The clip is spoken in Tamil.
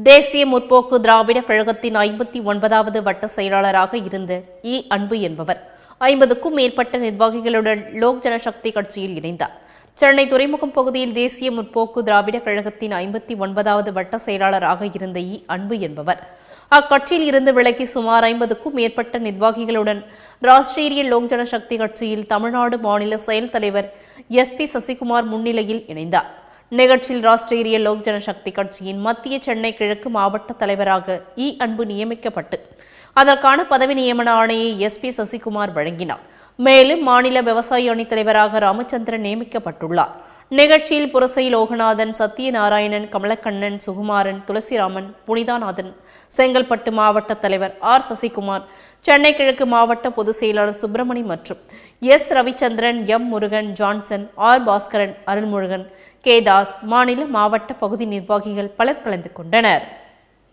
தேசிய முற்போக்கு திராவிட கழகத்தின் 59வது வட்ட செயலாளராக இருந்த அன்பு என்பவர் 50க்கும் மேற்பட்ட நிர்வாகிகளுடன் லோக் ஜனசக்தி கட்சியில் இணைந்தார். சென்னை துறைமுகம் பகுதியில் தேசிய முற்போக்கு திராவிட கழகத்தின் 59வது வட்ட செயலாளராக இருந்த அன்பு என்பவர் அக்கட்சியில் இருந்து விலகி சுமார் 50க்கும் மேற்பட்ட நிர்வாகிகளுடன் ராஷ்டிரிய லோக் ஜனசக்தி கட்சியில் தமிழ்நாடு மாநில செயல் தலைவர் SP சசிகுமார் முன்னிலையில் இணைந்தார். நிகழ்ச்சியில் ராஷ்டிரிய லோக் ஜனசக்தி கட்சியின் மத்திய சென்னை கிழக்கு மாவட்ட தலைவராக அன்பு நியமிக்கப்பட்டு அதற்கான பதவி நியமன ஆணையை SP சசிகுமார் வழங்கினார். மேலும் மாநில விவசாய அணி தலைவராக ராமச்சந்திரன் நியமிக்கப்பட்டுள்ளார். நிகழ்ச்சியில் புரசை லோகநாதன், சத்யநாராயணன், கமலக்கண்ணன், சுகுமாரன், துளசிராமன், புனிதாநாதன், செங்கல்பட்டு மாவட்ட தலைவர் சசிகுமார், சென்னை கிழக்கு மாவட்ட பொதுச் செயலாளர் சுப்பிரமணி மற்றும் ரவிச்சந்திரன், முருகன், ஜான்சன், பாஸ்கரன், அருள்முருகன், தாஸ், மாநில மாவட்ட பகுதி நிர்வாகிகள் பலர் கலந்து கொண்டனர்.